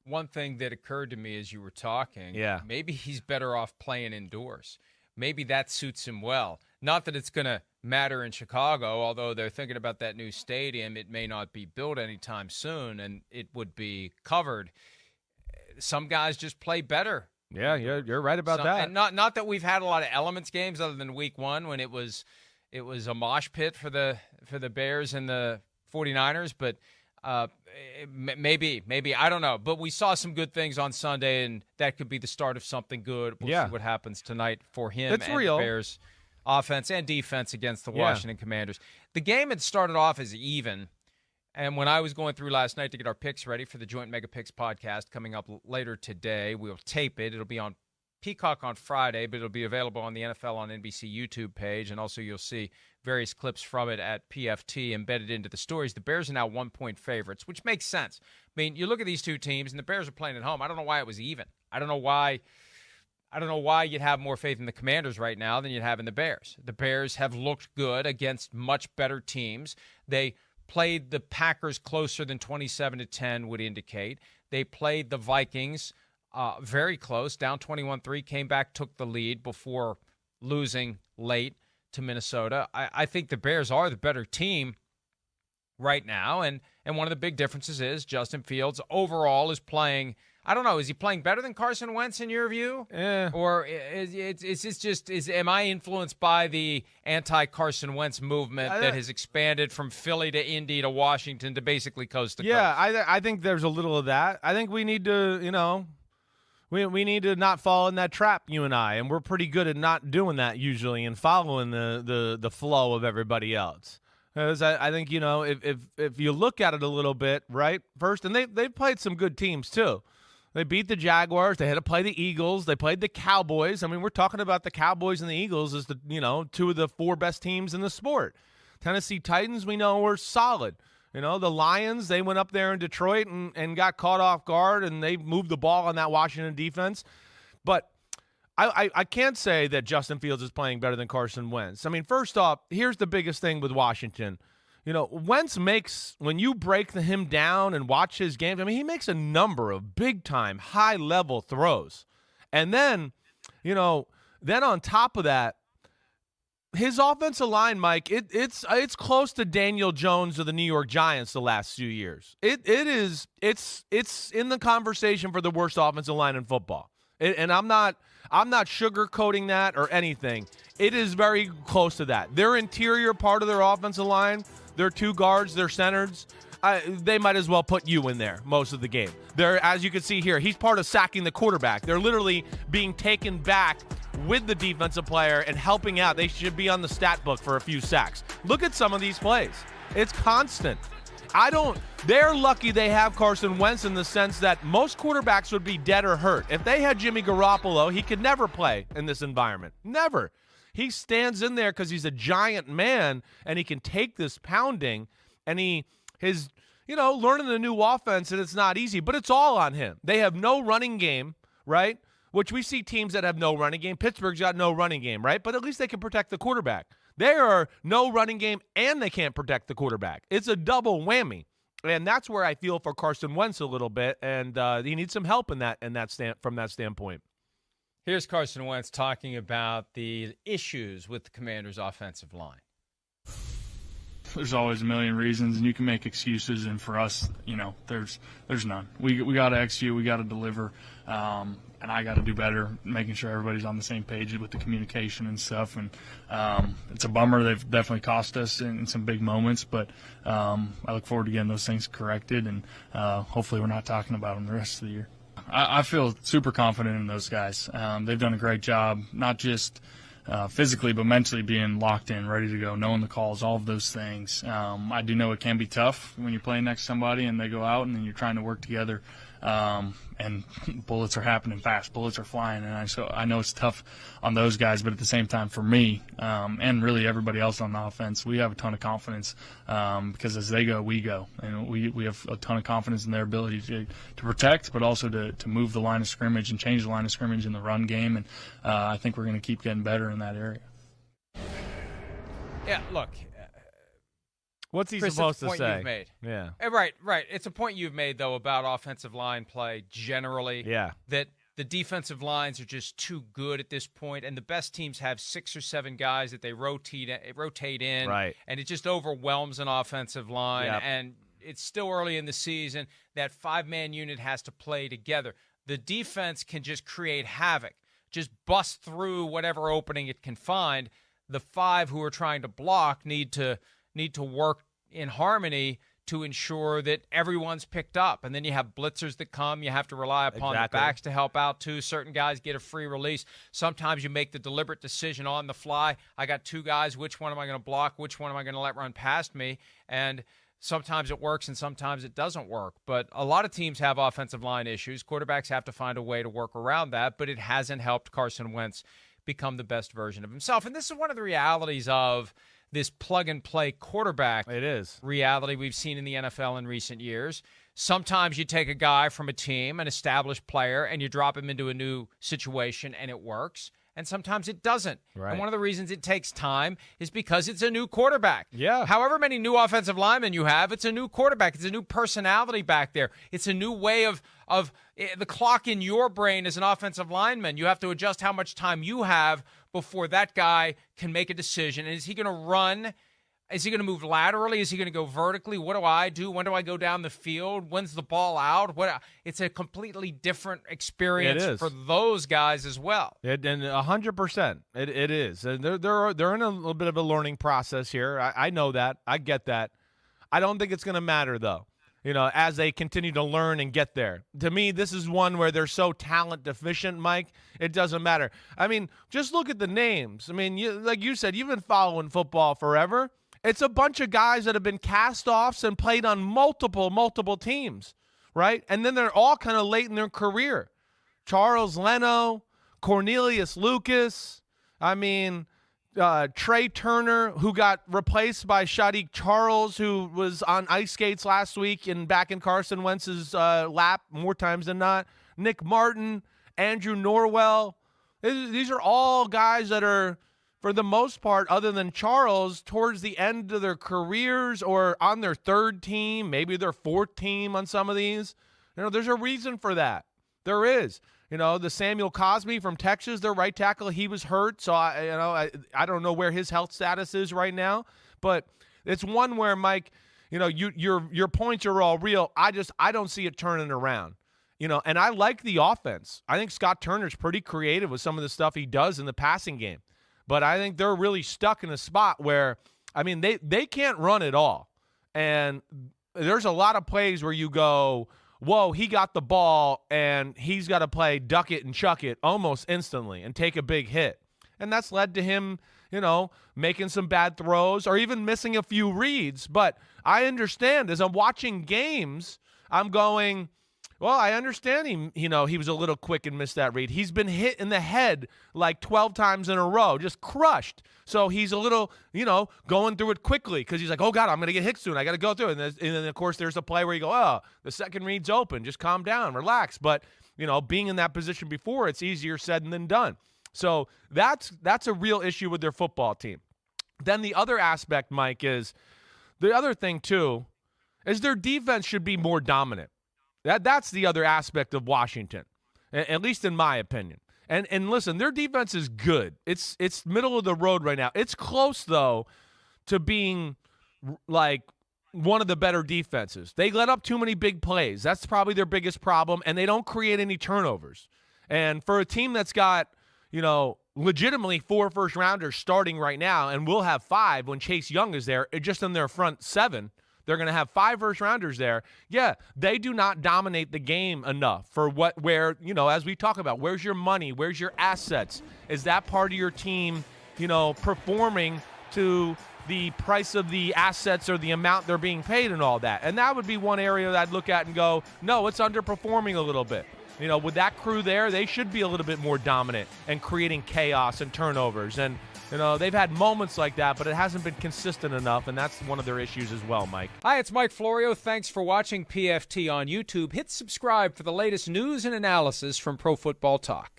One thing that occurred to me as you were talking, maybe he's better off playing indoors. Maybe that suits him well. Not that it's going to matter in Chicago, although they're thinking about that new stadium. It may not be built anytime soon, and it would be covered. Some guys just play better. Yeah, you're right about that. And not that we've had a lot of elements games other than week 1 when it was a mosh pit for the Bears and the 49ers, but maybe I don't know. But we saw some good things on Sunday, and that could be the start of something good. We'll see what happens tonight for him and the Bears offense and defense against the Washington Commanders. The game had started off as even, and when I was going through last night to get our picks ready for the Joint Mega Picks podcast coming up later today, we'll tape it. It'll be on Peacock on Friday, but it'll be available on the NFL on NBC YouTube page, and also you'll see various clips from it at PFT embedded into the stories. The Bears are now 1-point favorites, which makes sense. I mean, you look at these two teams, and the Bears are playing at home. I don't know why it was even. I don't know why you'd have more faith in the Commanders right now than you'd have in the Bears. The Bears have looked good against much better teams. They played the Packers closer than 27-10 would indicate. They played the Vikings very close, down 21-3, came back, took the lead before losing late to Minnesota. I think the Bears are the better team right now, and one of the big differences is Justin Fields overall is playing. I don't know. Is he playing better than Carson Wentz in your view? Yeah. Or am I influenced by the anti-Carson Wentz movement that has expanded from Philly to Indy to Washington to basically coast to coast? Yeah, I think there's a little of that. I think we need to, we need to not fall in that trap, you and I, and we're pretty good at not doing that usually and following the flow of everybody else. Because I think, if you look at it a little bit, right, first, and they've played some good teams too. They beat the Jaguars. They had to play the Eagles. They played the Cowboys. I mean, we're talking about the Cowboys and the Eagles as the, two of the 4 best teams in the sport. Tennessee Titans, we know, were solid. The Lions, they went up there in Detroit and got caught off guard, and they moved the ball on that Washington defense. But I can't say that Justin Fields is playing better than Carson Wentz. I mean, first off, here's the biggest thing with Washington. Wentz makes, when you break him down and watch his games, I mean, he makes a number of big-time, high-level throws. And then, then on top of that, his offensive line, Mike, it's close to Daniel Jones of the New York Giants the last few years. It's in the conversation for the worst offensive line in football. And I'm not sugarcoating that or anything. It is very close to that. Their interior part of their offensive line, their 2 guards, their centers, they might as well put you in there most of the game. They're, as you can see here, he's part of sacking the quarterback. They're literally being taken back with the defensive player and helping out. They should be on the stat book for a few sacks. Look at some of these plays. It's constant. They're lucky they have Carson Wentz in the sense that most quarterbacks would be dead or hurt. If they had Jimmy Garoppolo, he could never play in this environment. Never. He stands in there because he's a giant man and he can take this pounding, and his learning a new offense, and it's not easy, but it's all on him. They have no running game, right? Which we see teams that have no running game. Pittsburgh's got no running game, right? But at least they can protect the quarterback. There are no running game, and they can't protect the quarterback. It's a double whammy, and that's where I feel for Carson Wentz a little bit, and he needs some help from that standpoint. Here's Carson Wentz talking about the issues with the Commanders' offensive line. There's always a million reasons, and you can make excuses. And for us, there's none. We got to execute. We got to deliver, and I got to do better, making sure everybody's on the same page with the communication and stuff. And it's a bummer. They've definitely cost us in some big moments, but I look forward to getting those things corrected, and hopefully we're not talking about them the rest of the year. I feel super confident in those guys. They've done a great job, not just physically, but mentally being locked in, ready to go, knowing the calls, all of those things. I do know it can be tough when you're playing next to somebody and they go out and then you're trying to work together, and bullets are happening fast, bullets are flying, and I know it's tough on those guys, but at the same time for me, and really everybody else on the offense, we have a ton of confidence, because as they go, we go, and we have a ton of confidence in their ability to protect, but also to move the line of scrimmage and change the line of scrimmage in the run game, and I think we're going to keep getting better in that area. Yeah, look. What's he Chris, supposed it's a to point say? You've made. Yeah. Right. It's a point you've made, though, about offensive line play generally. Yeah. That the defensive lines are just too good at this point, and the best teams have 6 or 7 guys that they rotate in, right? And it just overwhelms an offensive line. Yep. And it's still early in the season. That 5-man unit has to play together. The defense can just create havoc, just bust through whatever opening it can find. The 5 who are trying to block need to work in harmony to ensure that everyone's picked up. And then you have blitzers that come. You have to rely upon the backs to help out, too. Certain guys get a free release. Sometimes you make the deliberate decision on the fly. I got 2 guys. Which one am I going to block? Which one am I going to let run past me? And sometimes it works and sometimes it doesn't work. But a lot of teams have offensive line issues. Quarterbacks have to find a way to work around that, but it hasn't helped Carson Wentz become the best version of himself. And this is one of the realities of this plug-and-play quarterback reality we've seen in the NFL in recent years. Sometimes you take a guy from a team, an established player, and you drop him into a new situation, and it works. And sometimes it doesn't. Right. And one of the reasons it takes time is because it's a new quarterback. Yeah. However many new offensive linemen you have, it's a new quarterback. It's a new personality back there. It's a new way of the clock in your brain as an offensive lineman. You have to adjust how much time you have before that guy can make a decision. And is he going to run? Is he going to move laterally? Is he going to go vertically? What do I do? When do I go down the field? When's the ball out? It's a completely different experience for those guys as well. And 100%, it is. And they're in a little bit of a learning process here. I know that. I get that. I don't think it's going to matter, though, as they continue to learn and get there. To me, this is one where they're so talent deficient, Mike, it doesn't matter. I mean, just look at the names. I mean, like you said, you've been following football forever. It's a bunch of guys that have been cast-offs and played on multiple teams, right? And then they're all kind of late in their career. Charles Leno, Cornelius Lucas, Trey Turner, who got replaced by Sadiq Charles, who was on ice skates last week and back in Carson Wentz's lap more times than not. Nick Martin, Andrew Norwell. These are all guys that are, for the most part, other than Charles, towards the end of their careers or on their 3rd team, maybe their 4th team on some of these. There's a reason for that. There is. The Samuel Cosby from Texas, their right tackle, he was hurt, so I don't know where his health status is right now. But it's one where, Mike, your points are all real. I don't see it turning around. And I like the offense. I think Scott Turner's pretty creative with some of the stuff he does in the passing game. But I think they're really stuck in a spot where, they can't run it all. And there's a lot of plays where you go, whoa, he got the ball, and he's got to play duck it and chuck it almost instantly and take a big hit. And that's led to him, making some bad throws or even missing a few reads. But I understand, as I'm watching games, I'm going, well, I understand he was a little quick and missed that read. He's been hit in the head like 12 times in a row, just crushed. So he's a little, going through it quickly because he's like, oh, God, I'm going to get hit soon. I got to go through it. And then, of course, there's a play where you go, oh, the second read's open. Just calm down, relax. But, being in that position before, it's easier said than done. So that's a real issue with their football team. Then the other aspect, Mike, is the other thing, too, is their defense should be more dominant. That's the other aspect of Washington, at least in my opinion. And listen, their defense is good. It's middle of the road right now. It's close, though, to being like one of the better defenses. They let up too many big plays. That's probably their biggest problem, and they don't create any turnovers. And for a team that's got, legitimately 4 first-rounders starting right now, and we'll have 5 when Chase Young is there, just in their front 7, they're going to have 5 first-rounders there. Yeah, they do not dominate the game enough for as we talk about, where's your money? Where's your assets? Is that part of your team, performing to the price of the assets or the amount they're being paid and all that? And that would be one area that I'd look at and go, no, it's underperforming a little bit. With that crew there, they should be a little bit more dominant and creating chaos and turnovers. And they've had moments like that, but it hasn't been consistent enough, and that's one of their issues as well, Mike. Hi, it's Mike Florio. Thanks for watching PFT on YouTube. Hit subscribe for the latest news and analysis from Pro Football Talk.